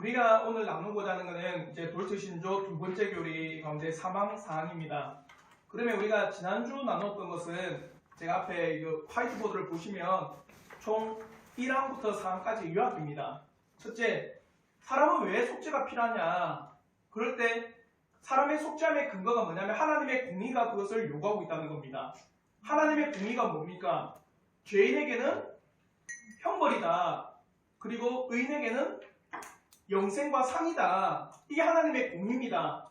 우리가 오늘 나누고자 하는 것은 이제 돌처신조 두 번째 교리 가운데 사망 사항입니다. 그러면 우리가 지난주 나눴던 것은 제가 앞에 그 화이트보드를 보시면 총 1항부터 4항까지 요약입니다. 첫째, 사람은 왜 속죄가 필요하냐? 그럴 때 사람의 속죄함의 근거가 뭐냐면 하나님의 공의가 그것을 요구하고 있다는 겁니다. 하나님의 공의가 뭡니까? 죄인에게는 형벌이다. 그리고 의인에게는 영생과 상이다. 이게 하나님의 공의입니다.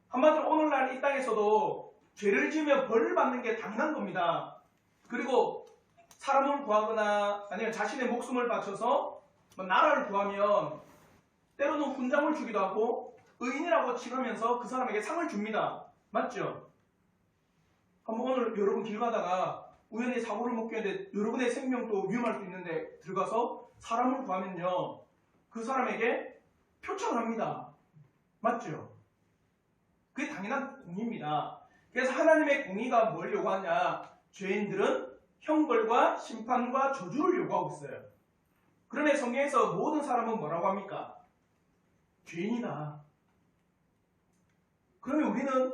한마디로 오늘날 이 땅에서도 죄를 지으면 벌을 받는 게 당연한 겁니다. 그리고 사람을 구하거나 아니면 자신의 목숨을 바쳐서 나라를 구하면 때로는 훈장을 주기도 하고 의인이라고 칭하면서 그 사람에게 상을 줍니다. 맞죠? 한번 오늘 여러분 길 가다가 우연히 사고를 못 겪는데 여러분의 생명도 위험할 수 있는데 들어가서 사람을 구하면요, 그 사람에게 표창을 합니다. 맞죠? 그게 당연한 공의입니다. 그래서 하나님의 공의가 뭘 요구하냐? 죄인들은 형벌과 심판과 저주를 요구하고 있어요. 그러면 성경에서 모든 사람은 뭐라고 합니까? 죄인이다. 그러면 우리는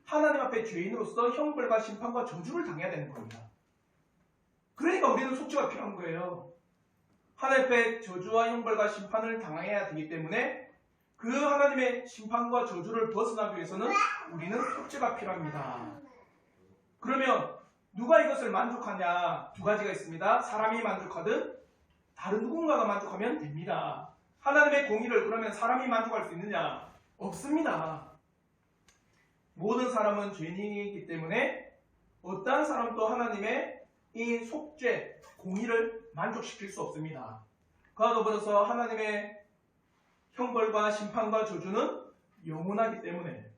하나님 앞에 죄인으로서 형벌과 심판과 저주를 당해야 되는 겁니다. 그러니까 우리는 속죄가 필요한 거예요. 하나님 앞에 저주와 형벌과 심판을 당해야 되기 때문에 그 하나님의 심판과 저주를 벗어나기 위해서는 우리는 속죄가 필요합니다. 그러면 누가 이것을 만족하냐? 두 가지가 있습니다. 사람이 만족하든 다른 누군가가 만족하면 됩니다. 하나님의 공의를 그러면 사람이 만족할 수 있느냐? 없습니다. 모든 사람은 죄인이기 때문에 어떠한 사람도 하나님의 이 속죄, 공의를 만족시킬 수 없습니다. 그와 더불어서 하나님의 형벌과 심판과 저주는 영원하기 때문에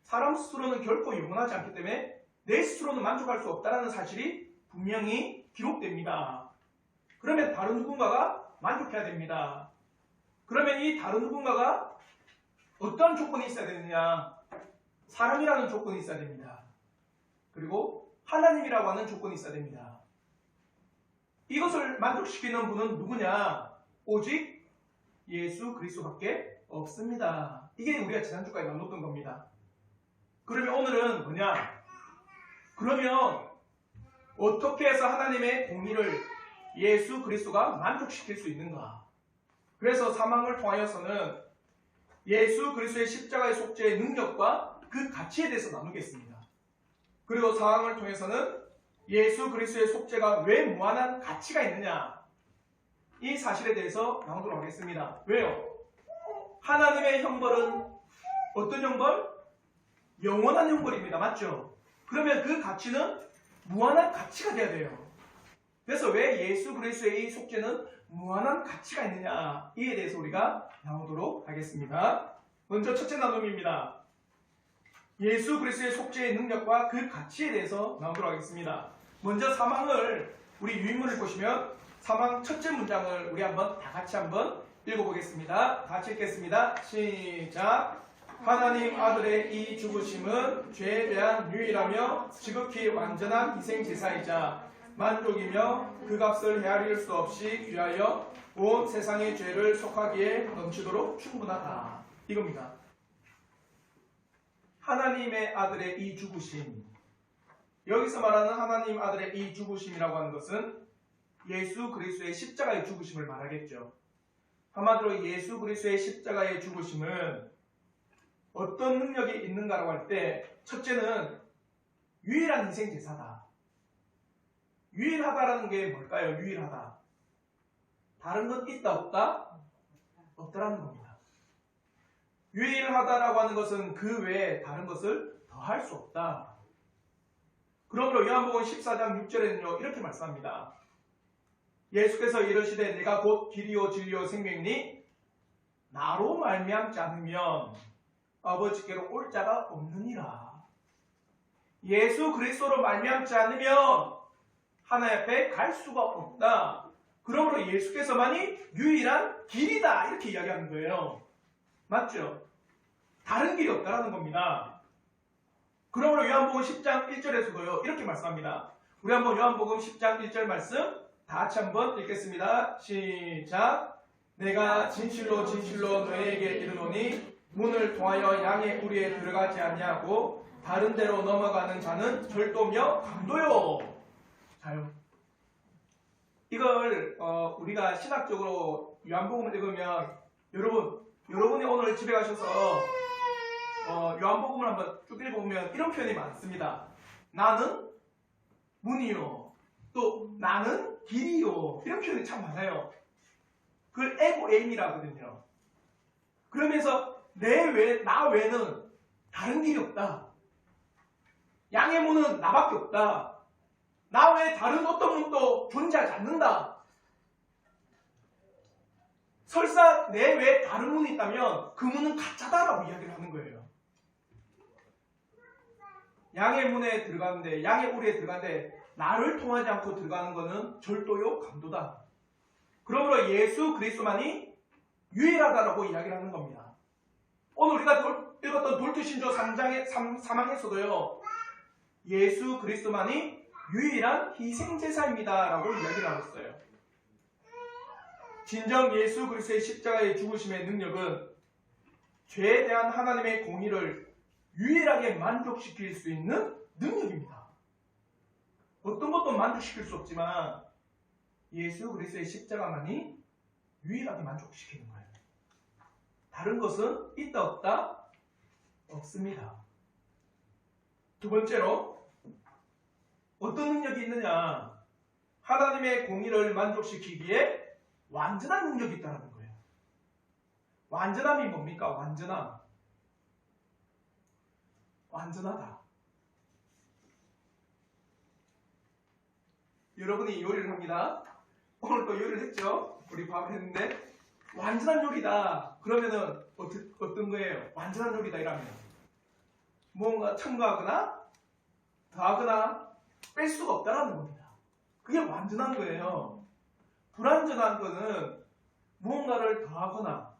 사람 스스로는 결코 영원하지 않기 때문에 내 스스로는 만족할 수 없다는 사실이 분명히 기록됩니다. 그러면 다른 누군가가 만족해야 됩니다. 그러면 이 다른 누군가가 어떤 조건이 있어야 되느냐? 사람이라는 조건이 있어야 됩니다. 그리고 하나님이라고 하는 조건이 있어야 됩니다. 이것을 만족시키는 분은 누구냐? 오직 예수 그리스도밖에 없습니다. 이게 우리가 지난주까지 나눴던 겁니다. 그러면 오늘은 뭐냐? 그러면 어떻게 해서 하나님의 공의를 예수 그리스도가 만족시킬 수 있는가? 그래서 사망을 통하여서는 예수 그리스도의 십자가의 속죄의 능력과 그 가치에 대해서 나누겠습니다. 그리고 사항을 통해서는 예수 그리스도의 속죄가 왜 무한한 가치가 있느냐, 이 사실에 대해서 나누도록 하겠습니다. 왜요? 하나님의 형벌은 어떤 형벌? 영원한 형벌입니다. 맞죠? 그러면 그 가치는 무한한 가치가 돼야 돼요. 그래서 왜 예수 그리스도의 이 속죄는 무한한 가치가 있느냐, 이에 대해서 우리가 나누도록 하겠습니다. 먼저 첫째 나눔입니다. 예수 그리스도의 속죄의 능력과 그 가치에 대해서 나누도록 하겠습니다. 먼저 사망을, 우리 유인문을 보시면 사망 첫째 문장을 우리 한번 다 같이 한번 읽어보겠습니다. 다 같이 읽겠습니다. 시작. 하나님 아들의 이 죽으심은 죄에 대한 유일하며 지극히 완전한 희생제사이자 만족이며 그 값을 헤아릴 수 없이 귀하여 온 세상의 죄를 속하기에 넘치도록 충분하다. 이겁니다. 하나님의 아들의 이 죽으심, 여기서 말하는 하나님 아들의 이 죽으심이라고 하는 것은 예수 그리스도의 십자가의 죽으심을 말하겠죠. 한마디로 예수 그리스도의 십자가의 죽으심은 어떤 능력이 있는가라고 할 때, 첫째는 유일한 희생제사다. 유일하다라는 게 뭘까요? 유일하다. 다른 건 있다 없다? 없다라는 겁니다. 유일하다라고 하는 것은 그 외에 다른 것을 더할 수 없다. 그러므로 요한복음 14장 6절에는요 이렇게 말씀합니다. 예수께서 이르시되 내가 곧 길이요 진리요 생명이니 나로 말미암지 않으면 아버지께로 올 자가 없느니라. 예수 그리스도로 말미암지 않으면 하나님 앞에 갈 수가 없다. 그러므로 예수께서만이 유일한 길이다, 이렇게 이야기하는 거예요. 맞죠? 다른 길이 없다라는 겁니다. 그러므로 요한복음 10장 1절에서도요 이렇게 말씀합니다. 우리 한번 요한복음 10장 1절 말씀 다 같이 한번 읽겠습니다. 시작. 내가 진실로 진실로 너희에게 이르노니 문을 통하여 양의 우리에 들어가지 아니하고 다른 데로 넘어가는 자는 절도며 강도요. 자요. 이걸 우리가 신학적으로 요한복음을 읽으면 여러분이 오늘 집에 가셔서 요한복음을 한번 쭉 읽어보면 이런 표현이 많습니다. 나는 문이요. 또 나는 길이요. 이런 표현이 참 많아요. 그걸 에고 에임이라 하거든요. 그러면서 나 외에는 다른 길이 없다. 양의 문은 나밖에 없다. 나 외에 다른 어떤 문도 존재하지 않는다. 설사 내 외에 다른 문이 있다면 그 문은 가짜다라고 이야기를 하는 거예요. 양의 문에 들어가는데, 양의 우리에 들어가는데 나를 통하지 않고 들어가는 것은 절도요 강도다. 그러므로 예수 그리스도만이 유일하다라고 이야기를 하는 겁니다. 오늘 우리가 읽었던 돌투신조 3장에서도요. 예수 그리스도만이 유일한 희생제사입니다라고 이야기를 하고 있어요. 진정 예수 그리스도의 십자가의 죽으심의 능력은 죄에 대한 하나님의 공의를 유일하게 만족시킬 수 있는 능력입니다. 어떤 것도 만족시킬 수 없지만 예수 그리스도의 십자가만이 유일하게 만족시키는 거예요. 다른 것은 있다 없다? 없습니다. 두 번째로 어떤 능력이 있느냐? 하나님의 공의를 만족시키기에 완전한 능력이 있다는 거예요. 완전함이 뭡니까? 완전하다. 여러분이 요리를 합니다. 오늘 또 요리를 했죠? 우리 밥을 했는데 완전한 요리다. 그러면은 어떤 거예요? 완전한 요리다 이라면 무언가 첨가하거나 더하거나 뺄 수가 없다는 겁니다. 그게 완전한 거예요. 불완전한 거는 무언가를 더하거나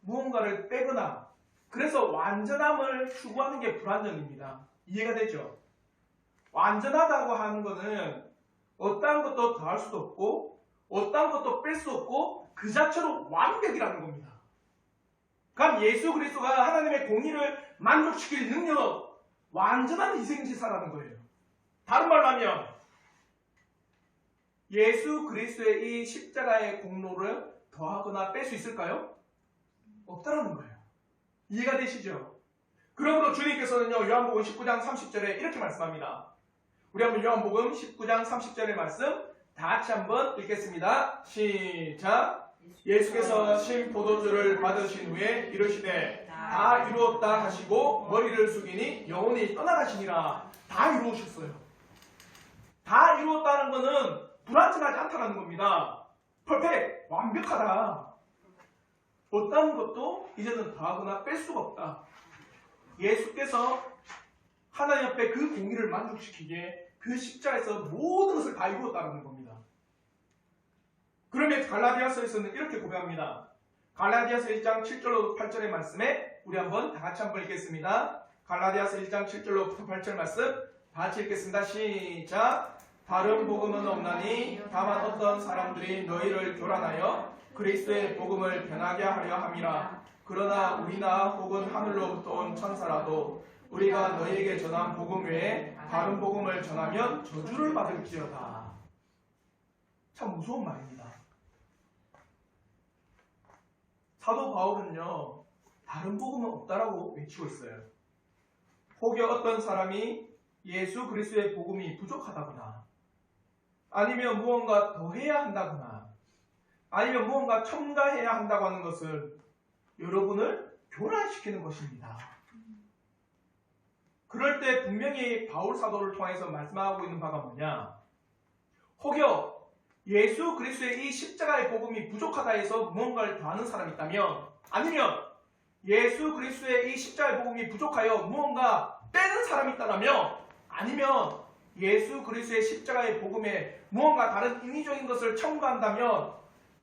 무언가를 빼거나, 그래서 완전함을 추구하는 게 불완전입니다. 이해가 되죠? 완전하다고 하는 거는 어떠한 것도 더할 수도 없고 어떠한 것도 뺄 수 없고 그 자체로 완벽이라는 겁니다. 그럼 예수 그리스도가 하나님의 공의를 만족시킬 능력, 완전한 희생제사라는 거예요. 다른 말로 하면 예수 그리스도의 이 십자가의 공로를 더하거나 뺄 수 있을까요? 없다라는 거예요. 이해가 되시죠? 그러므로 주님께서는요, 요한복음 19장 30절에 이렇게 말씀합니다. 우리 한번 요한복음 19장 30절의 말씀 다 같이 한번 읽겠습니다. 시작. 예수께서 신 포도주를 받으신 후에 이르시되 다 이루었다 하시고 머리를 숙이니 영혼이 떠나가시니라. 다 이루셨어요. 다 이루었다는 것은 불완전하지 않다는 겁니다. 퍼펙트, 완벽하다. 어떤 것도 이제는 더하거나 뺄 수가 없다. 예수께서 하나님 앞에 그 공의를 만족시키기에 그 십자가에서 모든 것을 다 이루었다는 겁니다. 그러면 갈라디아서에서는 이렇게 고백합니다. 갈라디아서 1장 7절로 8절의 말씀에 우리 한번 다 같이 한번 읽겠습니다. 갈라디아서 1장 7절로 8절 말씀 다 같이 읽겠습니다. 시작. 다른 복음은 없나니 다만 어떤 사람들이 너희를 교란하여 그리스도의 복음을 변하게 하려 함이라. 그러나 우리나 혹은 하늘로부터 온 천사라도 우리가 너희에게 전한 복음 외에 다른 복음을 전하면 저주를 받을지어다. 참 무서운 말입니다. 사도 바울은요, 다른 복음은 없다라고 외치고 있어요. 혹여 어떤 사람이 예수 그리스도의 복음이 부족하다거나 아니면 무언가 더 해야 한다거나 아니면 무언가 첨가해야 한다고 하는 것은 여러분을 교란시키는 것입니다. 그럴 때 분명히 바울 사도를 통해서 말씀하고 있는 바가 뭐냐? 혹여 예수 그리스도의 이 십자가의 복음이 부족하다 해서 무언가를 더하는 사람이 있다면, 아니면 예수 그리스도의 이 십자가의 복음이 부족하여 무언가 빼는 사람이 있다면, 아니면 예수 그리스도의 십자가의 복음에 무언가 다른 인위적인 것을 첨가한다면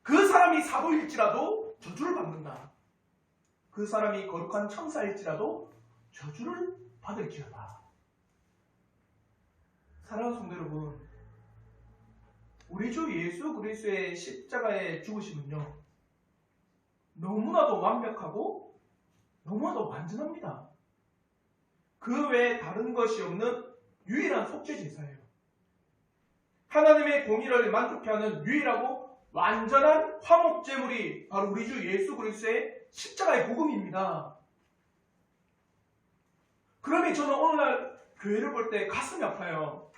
그 사람이 사도일지라도 저주를 받는다. 그 사람이 거룩한 천사일지라도 저주를 받을지어다. 사랑하는 성도 여러분, 우리 주 예수 그리스도의 십자가의 죽으심은요, 너무나도 완벽하고 너무나도 완전합니다. 그 외에 다른 것이 없는 유일한 속죄 제사예요. 하나님의 공의를 만족케 하는 유일하고 완전한 화목제물이 바로 우리 주 예수 그리스도의 십자가의 복음입니다. 그러면 저는 오늘날 교회를 볼 때 가슴이 아파요.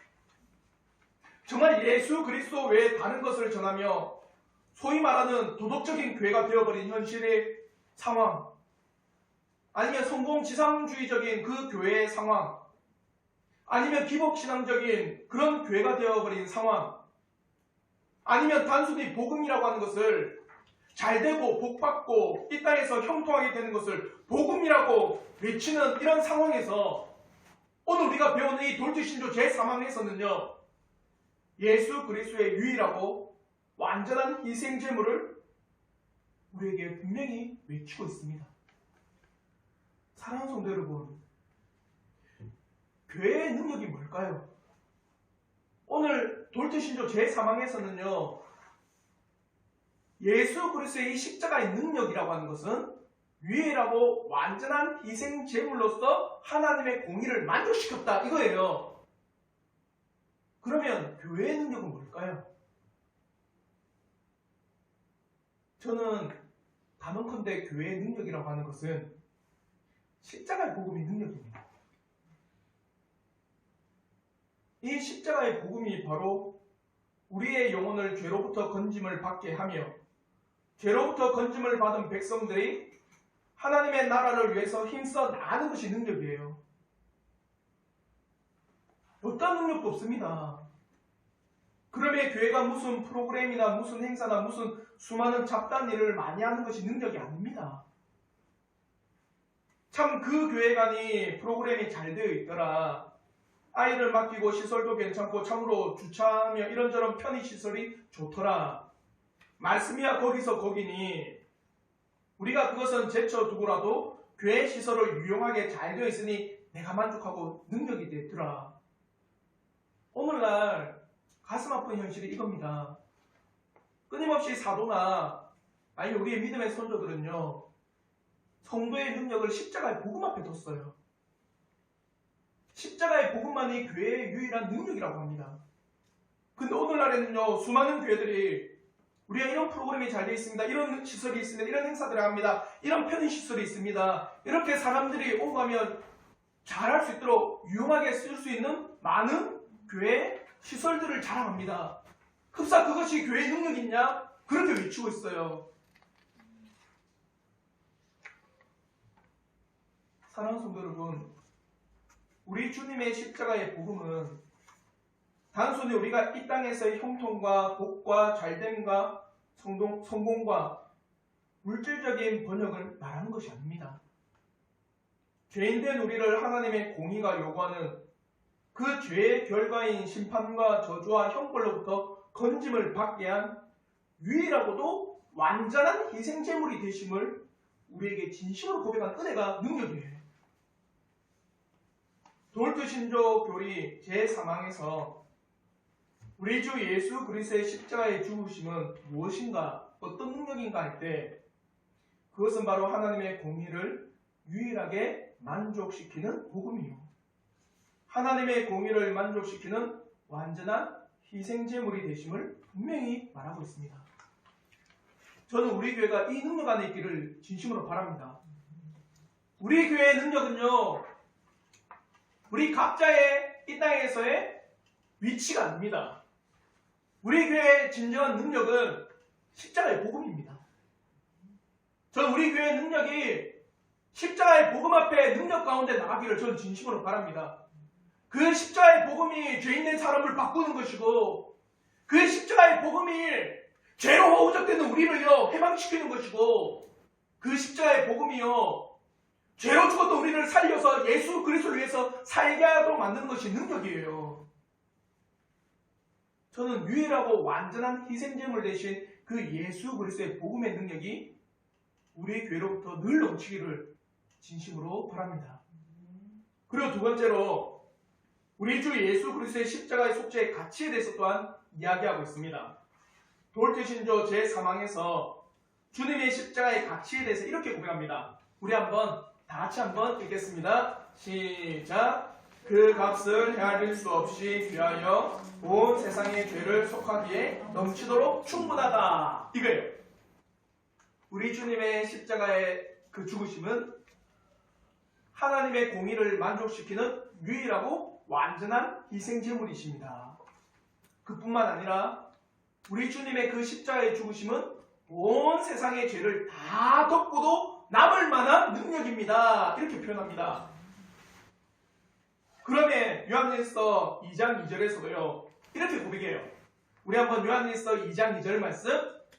정말 예수 그리스도 외에 다른 것을 전하며 소위 말하는 도덕적인 교회가 되어버린 현실의 상황, 아니면 성공지상주의적인 그 교회의 상황, 아니면 기복신앙적인 그런 교회가 되어버린 상황, 아니면 단순히 복음이라고 하는 것을 잘되고 복받고 이 땅에서 형통하게 되는 것을 복음이라고 외치는 이런 상황에서 오늘 우리가 배우는 이 돌직신조 제3항에서는요, 예수 그리스도의 유일하고 완전한 희생제물을 우리에게 분명히 외치고 있습니다. 사랑하는 성도 여러분, 교회의 능력이 뭘까요? 오늘 돌직신조 제3항에서는요, 예수 그리스도의 이 십자가의 능력이라고 하는 것은 유일하고 완전한 희생 제물로서 하나님의 공의를 만족시켰다 이거예요. 그러면 교회의 능력은 뭘까요? 저는 단언컨대 교회의 능력이라고 하는 것은 십자가의 복음이 능력입니다. 이 십자가의 복음이 바로 우리의 영혼을 죄로부터 건짐을 받게 하며 죄로부터 건짐을 받은 백성들이 하나님의 나라를 위해서 힘써 나가는 것이 능력이에요. 어떤 능력도 없습니다. 그러면 교회가 무슨 프로그램이나 무슨 행사나 무슨 수많은 잡다한 일을 많이 하는 것이 능력이 아닙니다. 참 그 교회관이 프로그램이 잘 되어 있더라, 아이를 맡기고 시설도 괜찮고 참으로 주차하며 이런저런 편의시설이 좋더라, 말씀이야 거기서 거기니 우리가 그것은 제쳐두고라도 교회 시설을 유용하게 잘 되어 있으니 내가 만족하고 능력이 됐더라. 오늘날 가슴 아픈 현실이 이겁니다. 끊임없이 사도나 아니면 우리의 믿음의 선조들은요, 성도의 능력을 십자가의 복음 앞에 뒀어요. 십자가의 복음만이 교회의 유일한 능력이라고 합니다. 근데 오늘날에는요, 수많은 교회들이 우리가 이런 프로그램이 잘 되어 있습니다, 이런 시설이 있습니다, 이런 행사들을 합니다, 이런 편의시설이 있습니다, 이렇게 사람들이 오고 가면 잘할 수 있도록 유용하게 쓸 수 있는 많은 교회 시설들을 자랑합니다. 흡사 그것이 교회의 능력이냐? 그렇게 외치고 있어요. 사랑하는 성도 여러분, 우리 주님의 십자가의 복음은 단순히 우리가 이 땅에서의 형통과 복과 잘됨과 성공과 물질적인 번영을 말하는 것이 아닙니다. 죄인된 우리를 하나님의 공의가 요구하는 그 죄의 결과인 심판과 저주와 형벌로부터 건짐을 받게 한 유일하고도 완전한 희생제물이 되심을 우리에게 진심으로 고백한 은혜가 능력이에요. 돌트신조 교리 제3항에서 우리 주 예수 그리스도의 십자가의 죽으심은 무엇인가, 어떤 능력인가 할 때 그것은 바로 하나님의 공의를 유일하게 만족시키는 복음이요, 하나님의 공의를 만족시키는 완전한 희생제물이 되심을 분명히 말하고 있습니다. 저는 우리 교회가 이 능력 안에 있기를 진심으로 바랍니다. 우리 교회의 능력은요, 우리 각자의 이 땅에서의 위치가 아닙니다. 우리 교회의 진정한 능력은 십자가의 복음입니다. 저는 우리 교회의 능력이 십자가의 복음 앞에 능력 가운데 나가기를 저는 진심으로 바랍니다. 그 십자가의 복음이 죄인된 사람을 바꾸는 것이고, 그 십자가의 복음이 죄로 허우적되는 우리를요 해방시키는 것이고, 그 십자가의 복음이요 죄로 죽었던 우리를 살려서 예수 그리스도를 위해서 살게 하도록 만드는 것이 능력이에요. 저는 유일하고 완전한 희생제물 대신 그 예수 그리스도의 복음의 능력이 우리의 교회로부터 늘 넘치기를 진심으로 바랍니다. 그리고 두 번째로 우리 주 예수 그리스도의 십자가의 속죄의 가치에 대해서 또한 이야기하고 있습니다. 돌트신조 제3항에서 주님의 십자가의 가치에 대해서 이렇게 고백합니다. 우리 한번 다 같이 한번 읽겠습니다. 시작. 그 값을 헤아릴 수 없이 귀하여 온 세상의 죄를 속하기에 넘치도록 충분하다. 이거예요. 우리 주님의 십자가의 그 죽으심은 하나님의 공의를 만족시키는 유일하고 완전한 희생제물이십니다. 그뿐만 아니라 우리 주님의 그 십자가의 죽으심은 온 세상의 죄를 다 덮고도 남을 만한 능력입니다. 이렇게 표현합니다. 그러면 요한일서 2장 2절에서도요. 이렇게 고백해요. 우리 한번 요한일서 2장 2절 말씀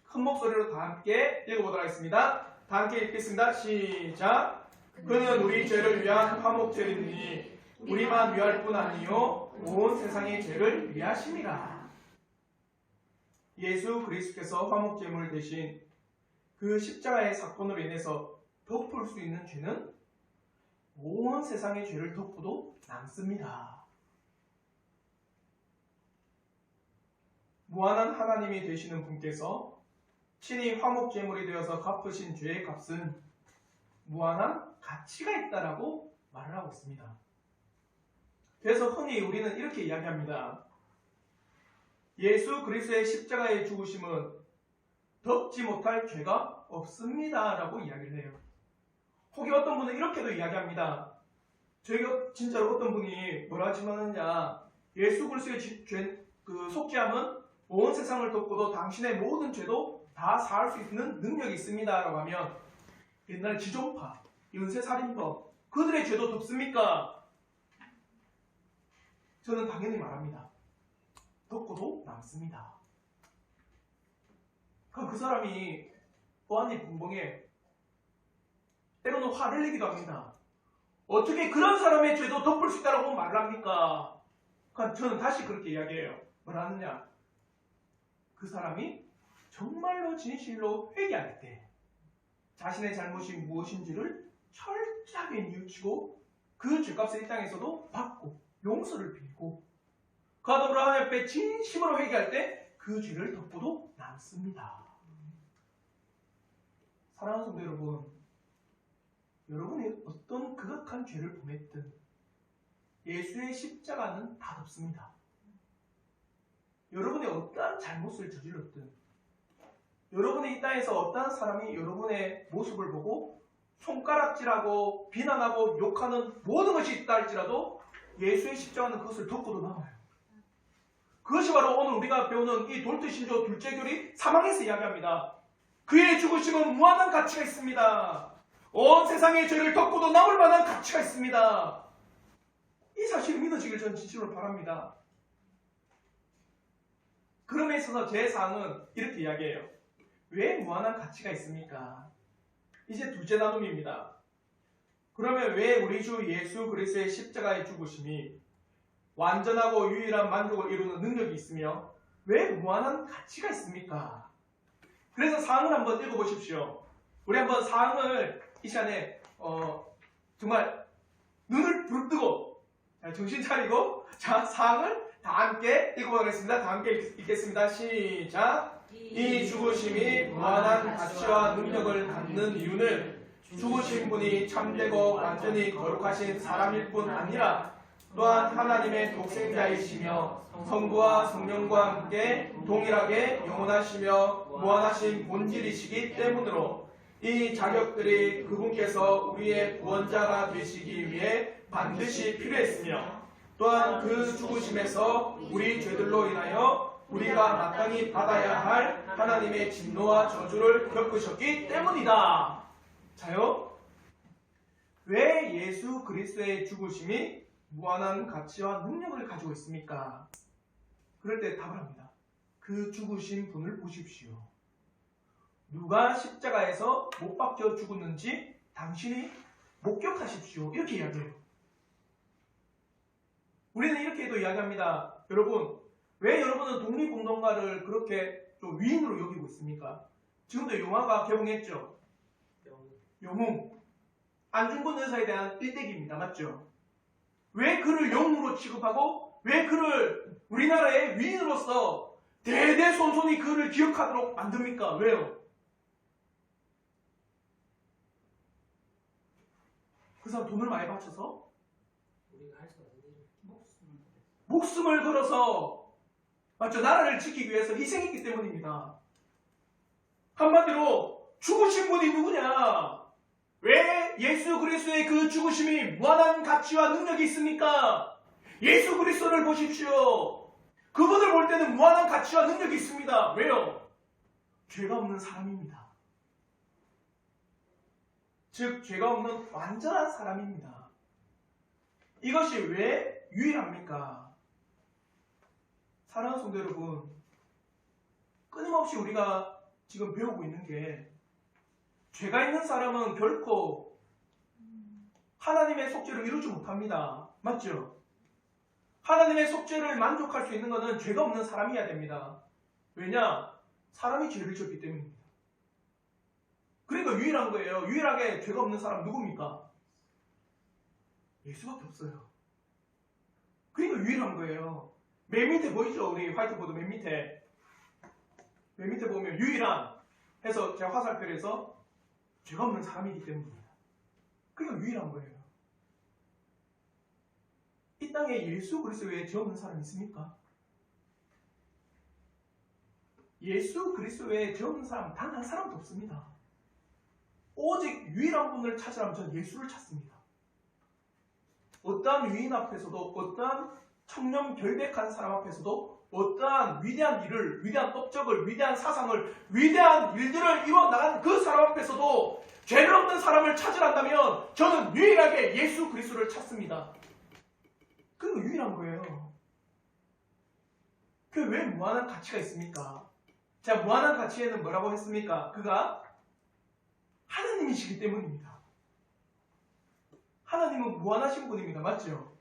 큰 목소리로 다 함께 읽어보도록 하겠습니다. 다 함께 읽겠습니다. 시작. 그는 우리 죄를 위한 화목제이니 우리만 위할 뿐 아니요 온 세상의 죄를 위하심이라. 예수 그리스도께서 화목제물 대신 그 십자가의 사건으로 인해서 덮을 수 있는 죄는 온 세상의 죄를 덮고도 남습니다. 무한한 하나님이 되시는 분께서 친히 화목제물이 되어서 갚으신 죄의 값은 무한한 가치가 있다라고 말을 하고 있습니다. 그래서 흔히 우리는 이렇게 이야기합니다. 예수 그리스도의 십자가의 죽으심은 덮지 못할 죄가 없습니다 라고 이야기를 해요. 혹여 어떤 분은 이렇게도 이야기합니다. 저희가 진짜로 어떤 분이 뭐라 하시느냐, 예수 그리스도의 그 속죄함은 온 세상을 덮고도 당신의 모든 죄도 다 사할 수 있는 능력이 있습니다 라고 하면 옛날 지존파, 연쇄살인범 그들의 죄도 덮습니까? 저는 당연히 말합니다. 덮고도 남습니다. 그럼 그 사람이 보안이 붕붕해 때로는 화를 내기도 합니다. 어떻게 그런 사람의 죄도 덮을 수 있다고 말을 합니까? 그럼 저는 다시 그렇게 이야기해요. 뭐라 하느냐? 그 사람이 정말로 진실로 회개할 때 자신의 잘못이 무엇인지를 철저하게 뉘우치고 그 죄값을 이 땅에서도 받고 용서를 빌고 그와 더불어 하나님 앞에 진심으로 회개할 때 그 죄를 덮고도 남습니다. 사랑하는 성도 여러분, 여러분이 어떤 극악한 죄를 범했든 예수의 십자가는 다 덮습니다. 여러분이 어떠한 잘못을 저질렀든 여러분이 이 땅에서 어떠한 사람이 여러분의 모습을 보고 손가락질하고 비난하고 욕하는 모든 것이 있다 할지라도 예수의 십자가는 그것을 덮고도 남아요. 그것이 바로 오늘 우리가 배우는 이 돌트신조 둘째 교리 사망에서 이야기합니다. 그의 죽으심은 무한한 가치가 있습니다. 온 세상의 죄를 덮고도 남을 만한 가치가 있습니다. 이 사실을 믿어지길 저는 진심으로 바랍니다. 그럼에 있어서 제 사항은 이렇게 이야기해요. 왜 무한한 가치가 있습니까? 이제 둘째 나눔입니다. 그러면 왜 우리 주 예수 그리스도의 십자가의 죽으심이 완전하고 유일한 만족을 이루는 능력이 있으며 왜 무한한 가치가 있습니까? 그래서 사항을 한번 읽어보십시오. 우리 한번 사항을 이 시간에 정말 눈을 부릅뜨고 정신 차리고 자 사항을 다 함께 읽어보겠습니다. 다 함께 읽겠습니다. 시작. 이 죽으심이 무한한 가치와 능력을 갖는 이유는 죽으신 분이 참되고 완전히 거룩하신 사람일 뿐 아니라 또한 하나님의 독생자이시며 성부와 성령과 함께 동일하게 영원하시며 무한하신 본질이시기 때문으로 이 자격들이 그분께서 우리의 구원자가 되시기 위해 반드시 필요했으며 또한 그 죽으심에서 우리 죄들로 인하여 우리가 마땅히 받아야 할 하나님의 진노와 저주를 겪으셨기 때문이다. 자요, 왜 예수 그리스도의 죽으심이 무한한 가치와 능력을 가지고 있습니까? 그럴 때 답을 합니다. 그 죽으신 분을 보십시오. 누가 십자가에서 못 박혀 죽었는지 당신이 목격하십시오. 이렇게 이야기해요. 우리는 이렇게도 이야기합니다. 여러분, 왜 여러분은 독립운동가를 그렇게 좀 위인으로 여기고 있습니까? 지금도 영화가 개봉했죠? 영웅. 안중근 의사에 대한 일대기입니다. 맞죠? 왜 그를 영웅으로 취급하고 왜 그를 우리나라의 위인으로서 대대손손이 그를 기억하도록 만듭니까? 왜요? 그 사람 돈을 많이 바쳐서 우리가 할 수 없는 일. 목숨을 걸어서 맞죠? 나라를 지키기 위해서 희생했기 때문입니다. 한마디로 죽으신 분이 누구냐? 왜 예수 그리스도의 그 죽으심이 무한한 가치와 능력이 있습니까? 예수 그리스도를 보십시오. 그분을 볼 때는 무한한 가치와 능력이 있습니다. 왜요? 죄가 없는 사람입니다. 즉 죄가 없는 완전한 사람입니다. 이것이 왜 유일합니까? 사랑하는 성도 여러분, 끊임없이 우리가 지금 배우고 있는 게 죄가 있는 사람은 결코 하나님의 속죄를 이루지 못합니다. 맞죠? 하나님의 속죄를 만족할 수 있는 것은 죄가 없는 사람이어야 됩니다. 왜냐? 사람이 죄를 지었기 때문입니다. 그러니까 유일한 거예요. 유일하게 죄가 없는 사람 누굽니까? 예수밖에 없어요. 그러니까 유일한 거예요. 맨 밑에 보이죠? 우리 화이트보드 맨 밑에. 맨 밑에 보면 유일한 해서 제가 화살표를 해서 죄가 없는 사람이기 때문입니다. 그러니까 유일한 거예요. 이 땅에 예수 그리스도 외에 죄 없는 사람 있습니까? 예수 그리스도 외에 죄 없는 사람 단 한 사람도 없습니다. 오직 유일한 분을 찾으라면 저는 예수를 찾습니다. 어떠한 유인 앞에서도, 어떠한 청렴결백한 사람 앞에서도, 어떠한 위대한 일을, 위대한 업적을, 위대한 사상을, 위대한 일들을 이뤄나간 그 사람 앞에서도 죄를 없는 사람을 찾으란다면 저는 유일하게 예수 그리스도를 찾습니다. 그거 유일한 거예요. 그게 왜 무한한 가치가 있습니까? 자, 무한한 가치에는 뭐라고 했습니까? 그가 하나님이시기 때문입니다. 하나님은 무한하신 분입니다. 맞죠?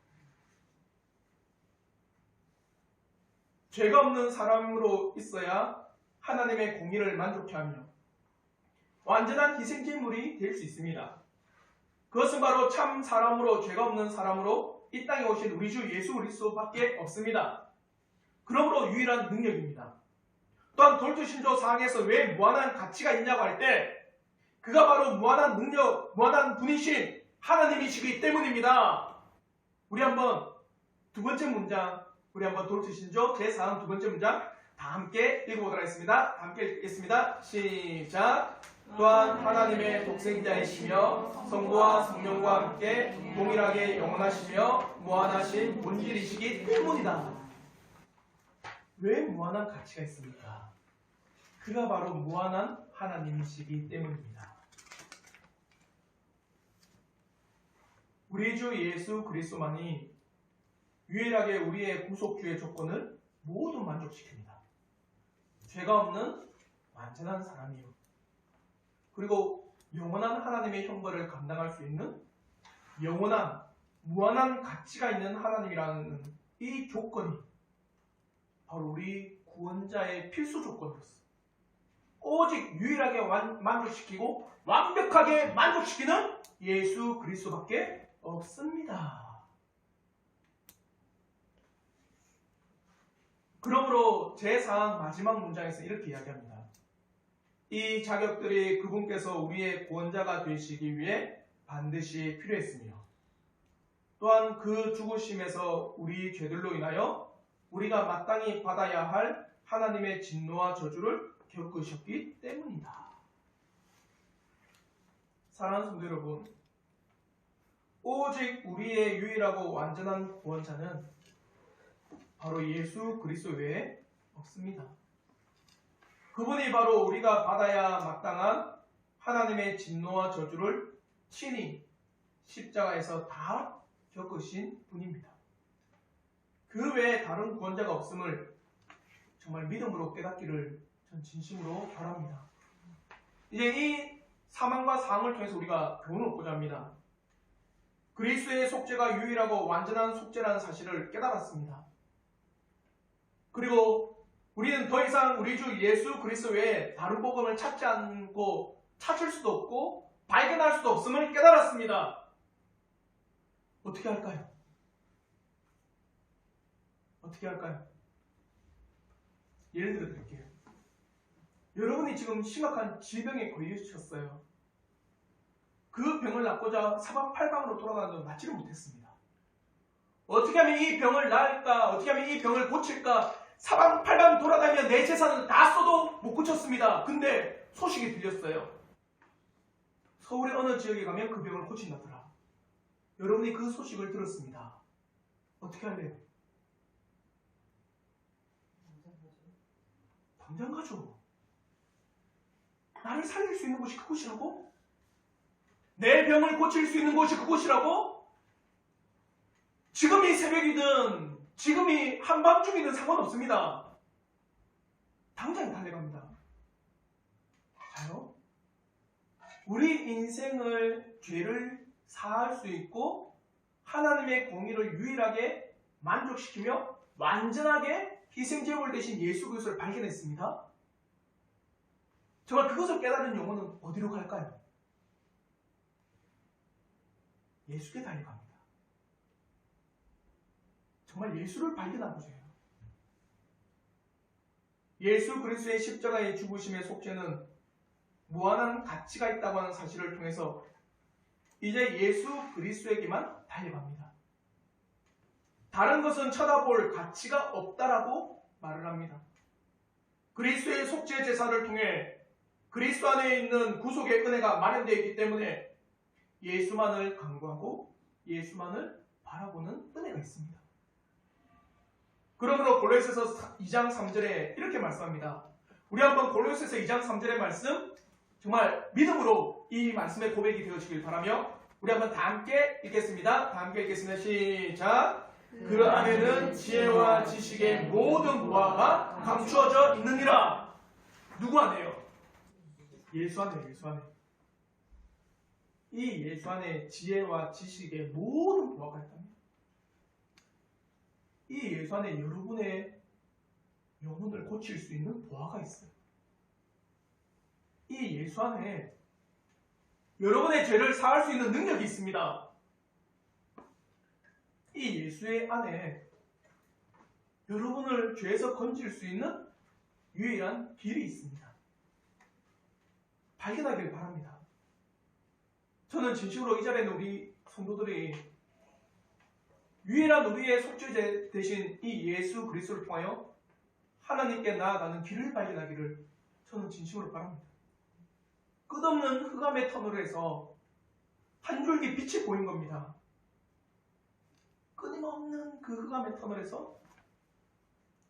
죄가 없는 사람으로 있어야 하나님의 공의를 만족해 하며 완전한 희생제물이 될 수 있습니다. 그것은 바로 참 사람으로 죄가 없는 사람으로 이 땅에 오신 우리 주 예수 그리스도밖에 없습니다. 그러므로 유일한 능력입니다. 또한 돌투신조 4항에서 왜 무한한 가치가 있냐고 할 때 그가 바로 무한한 능력, 무한한 분이신 하나님이시기 때문입니다. 우리 한번 두 번째 문장, 우리 한번 돌투신조 제4항 두 번째 문장 다 함께 읽어보도록 하겠습니다. 다 함께 읽겠습니다. 시작! 또한 하나님의 독생자이시며 성부와 성령과 함께 동일하게 영원하시며 무한하신 본질이시기 때문이다. 왜 무한한 가치가 있습니까? 그가 바로 무한한 하나님이시기 때문입니다. 우리 주 예수 그리스도만이 유일하게 우리의 구속주의 조건을 모두 만족시킵니다. 죄가 없는 완전한 사람이요. 그리고 영원한 하나님의 형벌을 감당할 수 있는 영원한 무한한 가치가 있는 하나님이라는 이 조건이 바로 우리 구원자의 필수 조건이었어요. 오직 유일하게 만족시키고 완벽하게 만족시키는 예수 그리스도밖에 없습니다. 그러므로 제4항 마지막 문장에서 이렇게 이야기합니다. 이 자격들이 그분께서 우리의 구원자가 되시기 위해 반드시 필요했으며 또한 그 죽으심에서 우리 죄들로 인하여 우리가 마땅히 받아야 할 하나님의 진노와 저주를 겪으셨기 때문이다. 사랑하는 성도 여러분, 오직 우리의 유일하고 완전한 구원자는 바로 예수 그리스도 외에 없습니다. 그분이 바로 우리가 받아야 마땅한 하나님의 진노와 저주를 친히 십자가에서 다 겪으신 분입니다. 그 외에 다른 구원자가 없음을 정말 믿음으로 깨닫기를 전 진심으로 바랍니다. 이제 이 사망과 상을 통해서 우리가 교훈을 얻고자 합니다. 그리스도의 속죄가 유일하고 완전한 속죄라는 사실을 깨달았습니다. 그리고 우리는 더 이상 우리 주 예수 그리스도 외에 다른 복음을 찾지 않고 찾을 수도 없고 발견할 수도 없음을 깨달았습니다. 어떻게 할까요? 어떻게 할까요? 예를 들어 드릴게요. 여러분이 지금 심각한 질병에 걸리셨어요. 그 병을 낫고자 사방팔방으로 돌아다녀도 낫지를 못했습니다. 어떻게 하면 이 병을 나을까? 어떻게 하면 이 병을 고칠까? 사방팔방 돌아다니며 내 재산을 다 써도 못 고쳤습니다. 근데 소식이 들렸어요. 서울의 어느 지역에 가면 그 병을 고친다더라. 여러분이 그 소식을 들었습니다. 어떻게 할래요? 당장 가죠. 나를 살릴 수 있는 곳이 그곳이라고? 내 병을 고칠 수 있는 곳이 그곳이라고? 지금이 새벽이든 지금이 한밤중이든 상관없습니다. 당장 달려갑니다. 자요? 우리 인생을 죄를 사할 수 있고 하나님의 공의를 유일하게 만족시키며 완전하게 희생제물 대신 예수 그리스도를 발견했습니다. 정말 그것을 깨달은 영혼은 어디로 갈까요? 예수께 달려갑니다. 정말 예수를 발견하보세요. 예수 그리스도의 십자가의 죽으심의 속죄는 무한한 가치가 있다고 하는 사실을 통해서 이제 예수 그리스도에게만 달려갑니다. 다른 것은 쳐다볼 가치가 없다라고 말을 합니다. 그리스도의 속죄 제사를 통해 그리스도 안에 있는 구속의 은혜가 마련되어 있기 때문에 예수만을 간구하고 예수만을 바라보는 은혜가 있습니다. 그러므로 골로새서 2장 3절에 이렇게 말씀합니다. 우리 한번 골로새서 2장 3절의 말씀 정말 믿음으로 이 말씀의 고백이 되어지길 바라며 우리 한번 다 함께 읽겠습니다. 다 함께 읽겠습니다. 시작! 그 안에는 지혜와 지식의 모든 보화가 감추어져 있느니라. 누구 안에요? 예수 안에, 예수 안에. 이 예수 안에 지혜와 지식의 모든 보화가 있답니다. 이 예수 안에 여러분의 영혼을 고칠 수 있는 보화가 있어요. 이 예수 안에 여러분의 죄를 사할 수 있는 능력이 있습니다. 이 예수의 안에 여러분을 죄에서 건질 수 있는 유일한 길이 있습니다. 발견하길 바랍니다. 저는 진심으로 이 자리에 있는 우리 성도들이 유일한 우리의 속죄제 대신 이 예수 그리스도를 통하여 하나님께 나아가는 길을 발견하기를 저는 진심으로 바랍니다. 끝없는 흑암의 터널에서 한 줄기 빛이 보인 겁니다. 끊임없는 그 흑암의 터널에서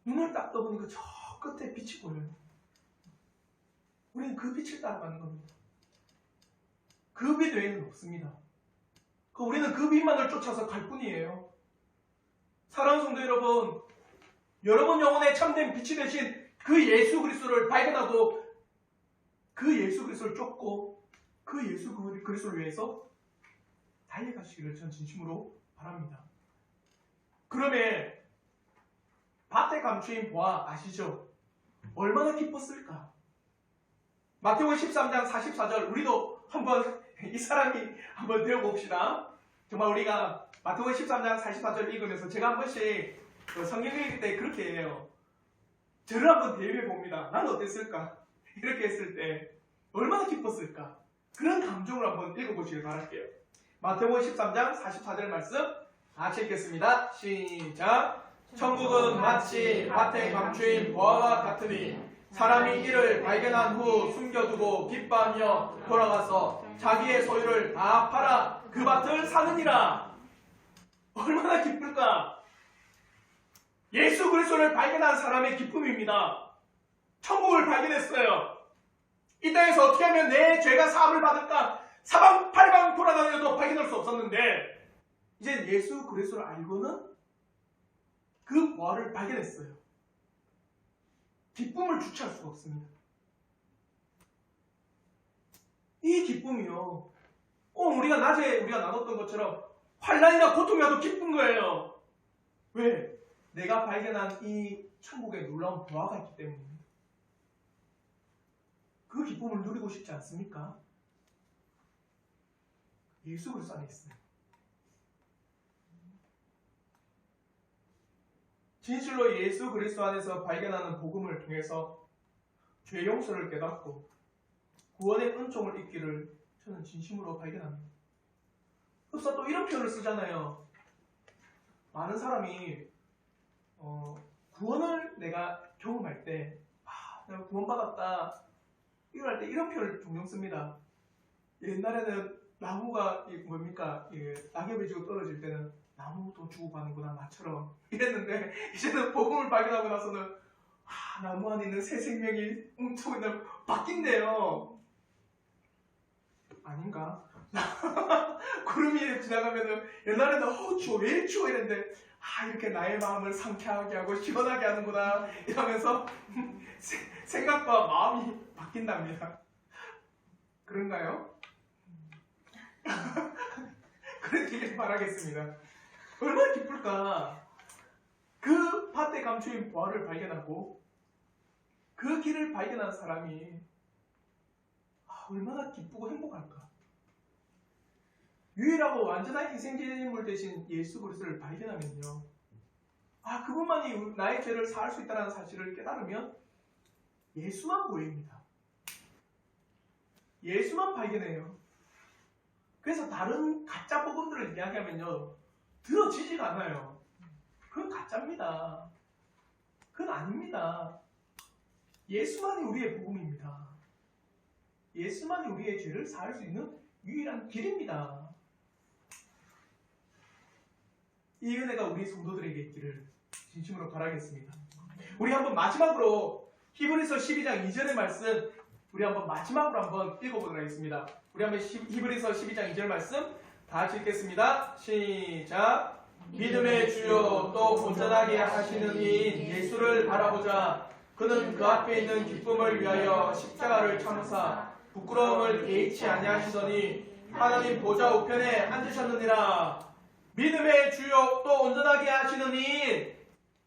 눈을 딱 떠보니까 저 끝에 빛이 보여요. 우리는 그 빛을 따라가는 겁니다. 그 빛 외에는 없습니다. 우리는 그 빛만을 쫓아서 갈 뿐이에요. 사랑하는 성도 여러분, 여러분 영혼의 참된 빛이 되신 그 예수 그리스도를 발견하고 그 예수 그리스도를 쫓고 그 예수 그리스도를 위해서 달려가시기를 전 진심으로 바랍니다. 그러면 밭에 감추인 보아 아시죠? 얼마나 기뻤을까? 마태복음 13장 44절 우리도 한번 이 사람이 한번 배워봅시다. 정말 우리가 마태복음 13장 44절 읽으면서 제가 한 번씩 성경 읽을 때 그렇게 해요. 저를 한번 대입해 봅니다. 난 어땠을까? 이렇게 했을 때 얼마나 기뻤을까? 그런 감정을 한번 읽어보시길 바랄게요. 마태복음 13장 44절 말씀 같이 읽겠습니다. 시작! 천국은 마치 밭에 감추인 보아와 같으니 사람이 이를 발견한 후 숨겨두고 기뻐하며 돌아가서 자기의 소유를 다 팔아 그 밭을 사느니라. 얼마나 기쁠까? 예수 그리스도를 발견한 사람의 기쁨입니다. 천국을 발견했어요. 이 땅에서 어떻게 하면 내 죄가 사함을 받을까? 사방팔방 돌아다녀도 발견할 수 없었는데 이제 예수 그리스도를 알고는 그 보화를 발견했어요. 기쁨을 주체할 수가 없습니다. 이 기쁨이요. 우리가 낮에 우리가 나눴던 것처럼 환난이나 고통이라도 기쁜 거예요. 왜? 내가 발견한 이 천국의 놀라운 보화가 있기 때문입니다. 그 기쁨을 누리고 싶지 않습니까? 예수 그리스도 안에 있어요. 진실로 예수 그리스도 안에서 발견하는 복음을 통해서 죄 용서를 깨닫고 구원의 은총을 잊기를 저는 진심으로 발견합니다. 흡사 또 이런 표현을 쓰잖아요. 많은 사람이 구원을 내가 경험할 때 내가 구원받았다 이걸 할 때 이런 표현을 종종 씁니다. 옛날에는 나무가 낙엽이 지고 떨어질 때는 나무도 주고 가는구나 나처럼 이랬는데 이제는 복음을 발견하고 나서는 나무 안에 있는 새 생명이 뭉치고 있는 바뀐대요. 아닌가? 구름이 지나가면은 옛날에는 추워 왜 이렇게 추워 이랬는데 이렇게 나의 마음을 상쾌하게 하고 시원하게 하는구나 이러면서 생각과 마음이 바뀐답니다. 그런가요? 그러길 바라겠습니다. 얼마나 기쁠까? 그 밭에 감추인 보화를 발견하고 그 길을 발견한 사람이 얼마나 기쁘고 행복할까? 유일하고 완전한 희생제물 대신 예수 그리스도를 발견하면요, 그분만이 나의 죄를 사할 수 있다는 사실을 깨달으면 예수만 보입니다. 예수만 발견해요. 그래서 다른 가짜 복음들을 이야기하면요, 들어지지가 않아요. 그건 가짜입니다. 그건 아닙니다. 예수만이 우리의 복음입니다. 예수만이 우리의 죄를 사할 수 있는 유일한 길입니다. 이 은혜가 우리 성도들에게 있기를 진심으로 바라겠습니다. 우리 한번 마지막으로 히브리서 12장 2절의 말씀 우리 한번 마지막으로 한번 읽어보도록 하겠습니다. 우리 한번 히브리서 12장 2절 말씀 다 같이 읽겠습니다. 시작. 믿음의 주요 또 온전하게 하시는 이인 예수를 바라보자. 그는 그 앞에 있는 기쁨을 위하여 십자가를 참사 부끄러움을 개의치 아니하시더니 하나님 보좌 우편에 앉으셨느니라. 믿음의 주요 또 온전하게 하시는 이인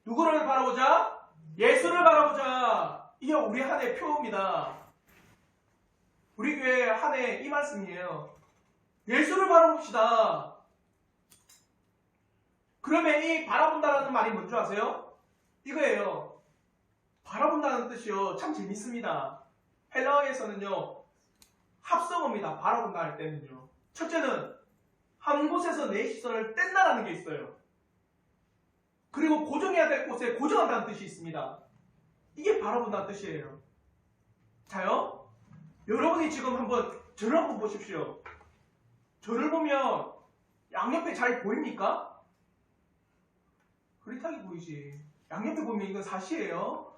누구를 바라보자? 예수를 바라보자. 이게 우리 한 해 표입니다. 우리 교회 한 해 이 말씀이에요. 예수를 바라봅시다. 그러면 이 바라본다라는 말이 뭔지 아세요? 이거예요. 바라본다는 뜻이요, 참 재밌습니다. 헬라어에서는요, 합성어입니다. 바라본다 할 때는요. 첫째는 한 곳에서 내 시선을 뗀다라는 게 있어요. 그리고 고정해야 될 곳에 고정한다는 뜻이 있습니다. 이게 바라본다는 뜻이에요. 자요, 여러분이 지금 한번 저를 한번 보십시오. 저를 보면 양옆에 잘 보입니까? 흐릿하게 보이지. 양옆에 보면 이건 사실이에요.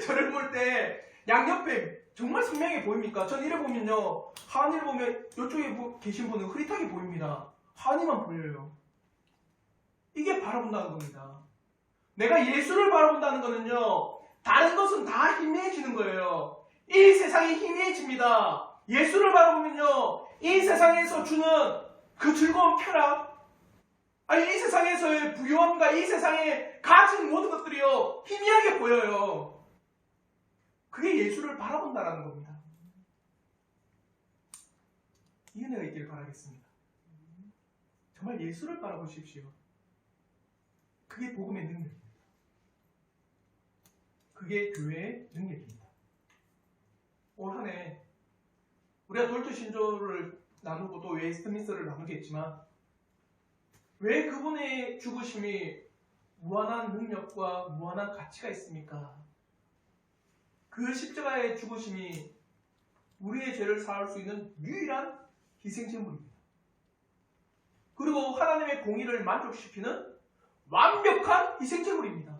저를 볼 때 양옆에 정말 선명해 보입니까? 전 이래 보면요, 하은이를 보면 이쪽에 계신 분은 흐릿하게 보입니다. 하은이만 보여요. 이게 바라본다는 겁니다. 내가 예수를 바라본다는 거는요, 다른 것은 다 희미해지는 거예요. 이 세상이 희미해집니다. 예수를 바라보면요, 이 세상에서 주는 그 즐거운 쾌락, 이 세상에서의 부유함과 이 세상에 가진 모든 것들이요, 희미하게 보여요. 그게 예수를 바라본다라는 겁니다. 이 은혜가 있기를 바라겠습니다. 정말 예수를 바라보십시오. 그게 복음의 능력입니다. 그게 교회의 능력입니다. 올 한 해 우리가 돌트 신조를 나누고 또 웨스트민스터를 나누겠지만 왜 그분의 죽으심이 무한한 능력과 무한한 가치가 있습니까? 그 십자가의 죽으심이 우리의 죄를 사할 수 있는 유일한 희생제물입니다. 그리고 하나님의 공의를 만족시키는 완벽한 희생제물입니다.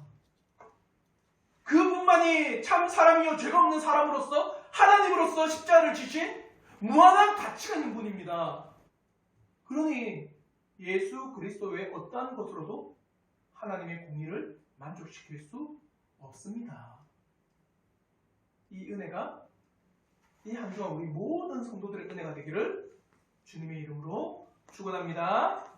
그분만이 참 사람이요 죄가 없는 사람으로서 하나님으로서 십자가를 지신 무한한 가치가 있는 분입니다. 그러니 예수 그리스도 외에 어떠한 것으로도 하나님의 공의를 만족시킬 수 없습니다. 이 은혜가 이 한 주간 우리 모든 성도들의 은혜가 되기를 주님의 이름으로 축원합니다.